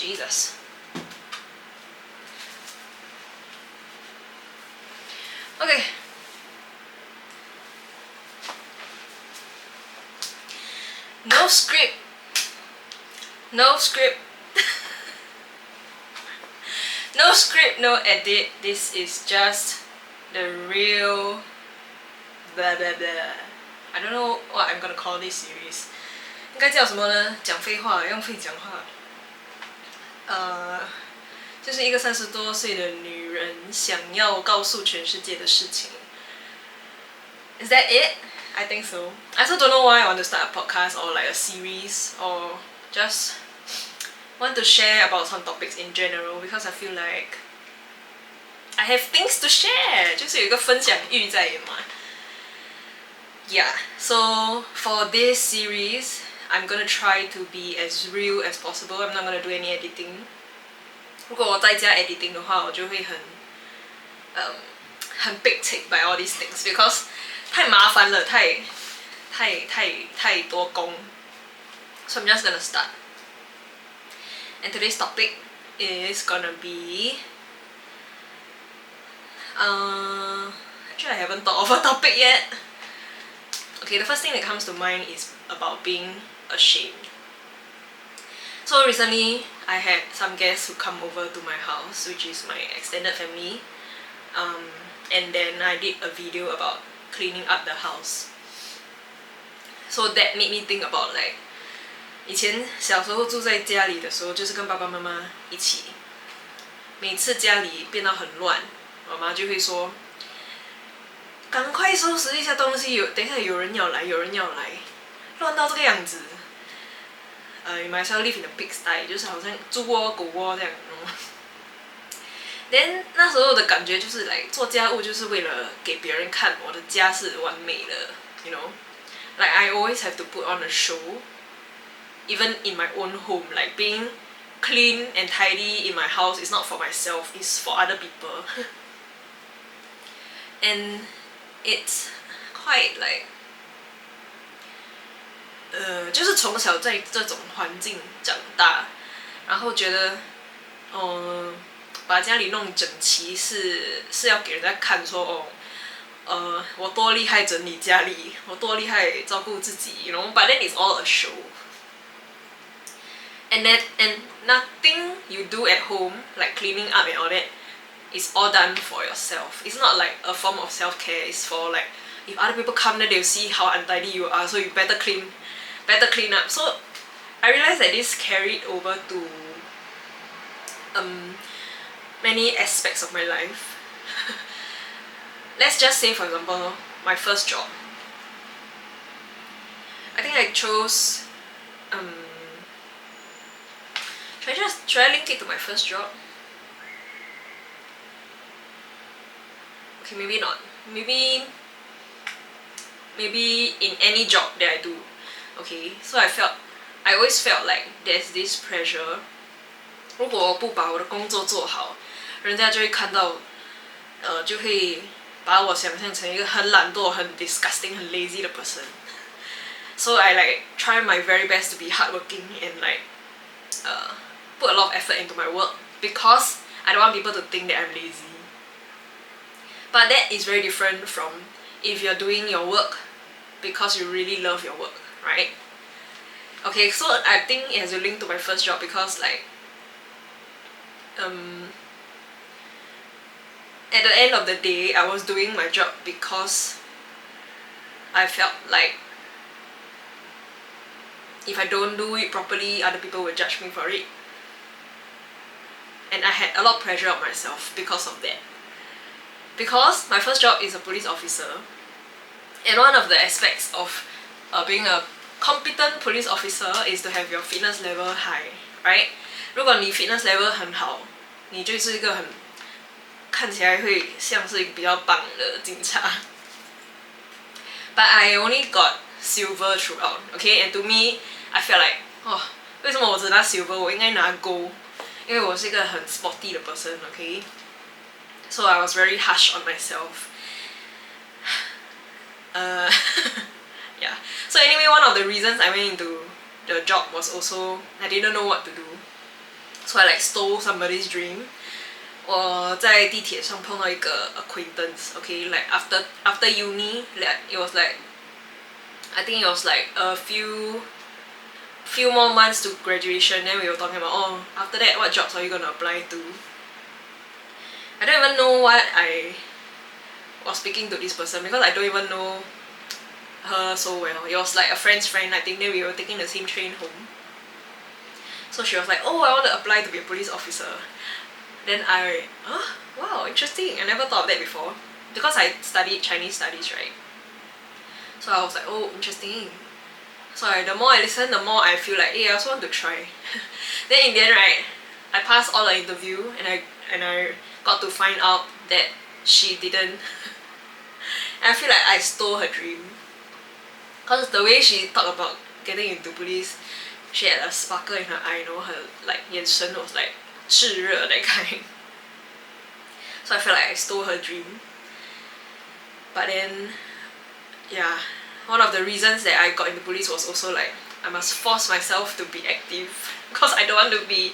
Jesus. Okay. No script. No script. No script, no edit. This is just the real blah blah blah. I don't know what I'm gonna call this series. 应该叫什么呢？讲废话，用废讲话。就是一个30多岁的女人想要告诉全世界的事情。Is that it? I think so. I also don't know why I want to start a podcast or like a series or just want to share about some topics in general because I feel like I have things to share. 就是有一个分享欲在嘛。Yeah, so for this series, I'm gonna try to be as real as possible. I'm not gonna do any editing. 如果我在家 editing 的话，我就会很 big take by all these things because 太麻烦了，太多工。So I'm just gonna start. And today's topic is gonna be actually I haven't thought of a topic yet. Okay, the first thing that comes to mind is about being ashamed. So recently, I had some guests who come over to my house, which is my extended family. And then I did a video about cleaning up the house. So that made me think about like 以前小时候住在家里的时候，就是跟爸爸妈妈一起。每次家里变到很乱，妈妈就会说：“赶快收拾一下东西，等一下有人要来，乱到这个样子。You might as well live in a pigsty， 就是好像猪窝、狗窝这样。Then 那时候的感觉就是来做家务，就是为了给别人看我的家是完美的 ，you know。Like I always have to put on a show, even in my own home. Like being clean and tidy in my house is not for myself, it's for other people. And it's quite like 就是从小在这种环境长大，然后觉得把家里弄整齐是要给人家看说我多厉害整理家里，我多厉害照顾自己 ，you know. But then it's all a show. And nothing you do at home, like cleaning up and all that, is all done for yourself. It's not like a form of self-care. It's for like if other people come, then they'll see how untidy you are, so you better clean up. So I realized that this carried over to many aspects of my life. Let's just say, for example, my first job. I think I chose should I link it to my first job? Okay, maybe not. Maybe in any job that I do. Okay, so I always felt like there's this pressure. 如果我不把我的工作做好，人家就会看到，就会把我想象成一个很懒惰、很 disgusting、很 lazy 的 person. So I like try my very best to be hardworking and like put a lot of effort into my work because I don't want people to think that I'm lazy. But that is very different from if you're doing your work because you really love your work, right? Okay, so I think it has a link to my first job because like at the end of the day, I was doing my job because I felt like if I don't do it properly, other people will judge me for it. And I had a lot of pressure on myself because of that. Because my first job is a police officer, and one of the aspects of being a competent police officer is to have your fitness level high, right? 如果你 fitness level 很好，你就是一个很看起来会像是一个比较棒的警察。But I only got silver throughout, okay? And to me, I felt like, 为什么我只拿 silver？ 我应该拿 gold， 因为我是一个很 sporty 的 person, okay? So I was very harsh on myself. Yeah. So anyway, one of the reasons I went into the job was also I didn't know what to do. So I like stole somebody's dream. 我在地铁上碰到一个 acquaintance, okay, like after uni, like it was like I think it was like a few more months to graduation. Then we were talking about, oh, after that, what jobs are you gonna apply to? I don't even know what I was speaking to this person because I don't even know her so well. It was like a friend's friend, I think. Then we were taking the same train home. So she was like, oh, I want to apply to be a police officer. Then wow, interesting. I never thought of that before. Because I studied Chinese studies, right? So I was like, oh, interesting. So the more I listen, the more I feel like, hey, I also want to try. Then in the end, right, I passed all the interview and I got to find out that she didn't. And I feel like I stole her dream. Because the way she talked about getting into police, she had a sparkle in her eye, you know, her like 眼神 was like 炙热 that kind. So I felt like I stole her dream. But then, yeah, one of the reasons that I got into police was also like I must force myself to be active because I don't want to be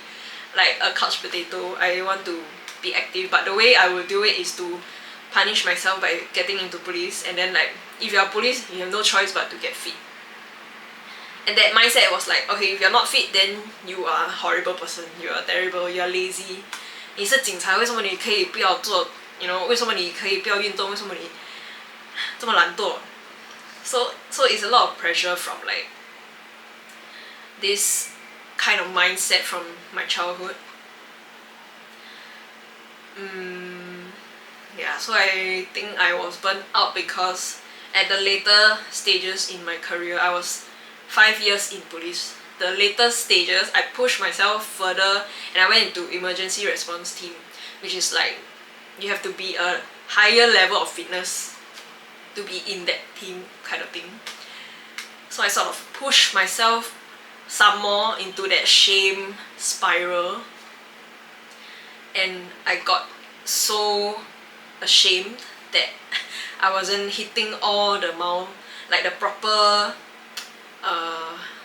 like a couch potato. I want to be active, but the way I will do it is to punish myself by getting into police, and then like if you are police, you have no choice but to get fit. And that mindset was like, okay, if you're not fit, then you are a horrible person, you are terrible, you are lazy. 你是警察，为什么你可以不要做 you know 为什么你可以不要运动，为什么你这么懒惰 so it's a lot of pressure from like this kind of mindset from my childhood. Yeah, so I think I was burnt out because at the later stages in my career, I was 5 years in police. The later stages, I pushed myself further and I went into emergency response team, which is like you have to be a higher level of fitness to be in that team kind of thing. So I sort of pushed myself some more into that shame spiral, and I got so ashamed that I wasn't hitting all the like the proper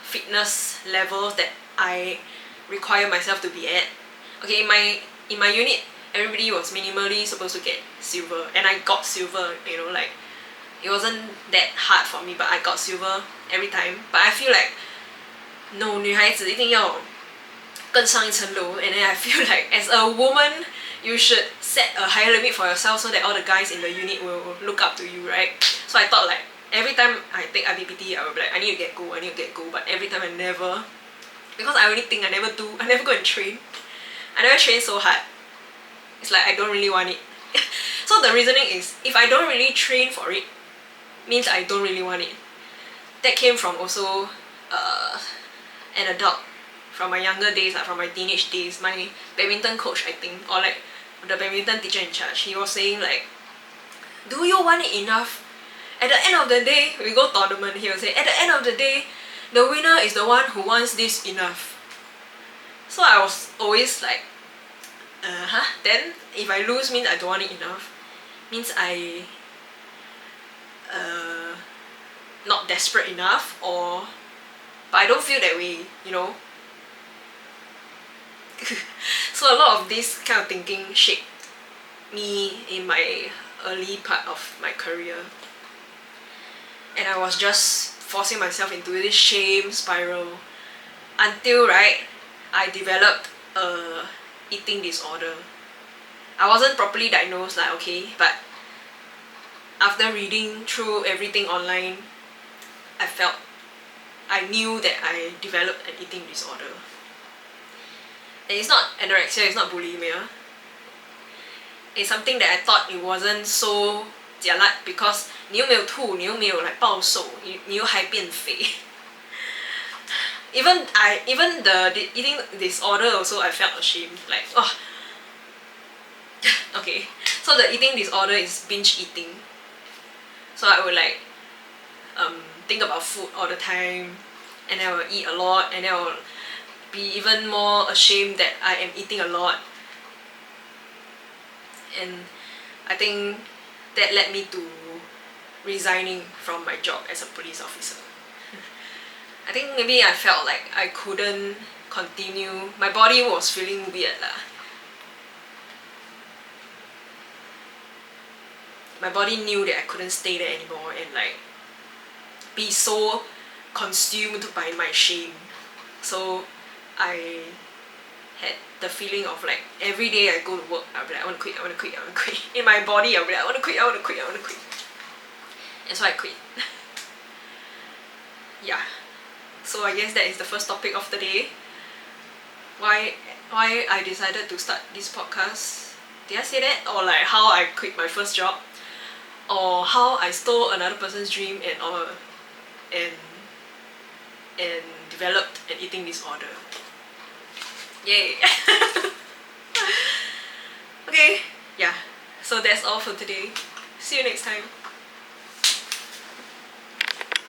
fitness levels that I require myself to be at. Okay, in my unit, everybody was minimally supposed to get silver, and I got silver, you know, like it wasn't that hard for me, but I got silver every time. But I feel like no, 女孩子一定要更上一层楼, and then I feel like as a woman, you should set a higher limit for yourself so that all the guys in the unit will look up to you, right? So I thought like every time I take IBPT, I will be like, I need to get gold, but every time I never, because I only think I never go and train. I never train so hard. It's like I don't really want it. So the reasoning is, if I don't really train for it, means I don't really want it. That came from also an adult from my younger days, like from my teenage days. My badminton coach, I think, or like the badminton teacher in charge, he was saying like, do you want it enough? At the end of the day, we go tournament, he will say, at the end of the day, the winner is the one who wants this enough. So I was always like, then if I lose means I don't want it enough, means I not desperate enough, or but I don't feel that way, you know. So a lot of this kind of thinking shaped me in my early part of my career, and I was just forcing myself into this shame spiral until I developed a eating disorder. I wasn't properly diagnosed, like, okay, but after reading through everything online, I knew that I developed an eating disorder. And it's not anorexia, it's not bulimia. It's something that I thought it wasn't so jialat because 你又没有吐，你又没有 like 暴瘦，你又还变肥。Even the eating disorder also, I felt ashamed, like, oh. Okay, so the eating disorder is binge eating. So I would like think about food all the time, and then I will eat a lot, and then I will be even more ashamed that I am eating a lot. And I think that led me to resigning from my job as a police officer. I think maybe I felt like I couldn't continue. My body was feeling weird lah. My body knew that I couldn't stay there anymore and like be so consumed by my shame. So I had the feeling of like every day I go to work, I'll be like, I want to quit, I want to quit, I want to quit. In my body, I'll be like, I want to quit, I want to quit, I want to quit. And so I quit. Yeah. So I guess that is the first topic of the day. Why I decided to start this podcast. Did I say that? Or like how I quit my first job? Or how I stole another person's dream and developed an eating disorder. Yay! Okay, yeah. So that's all for today. See you next time.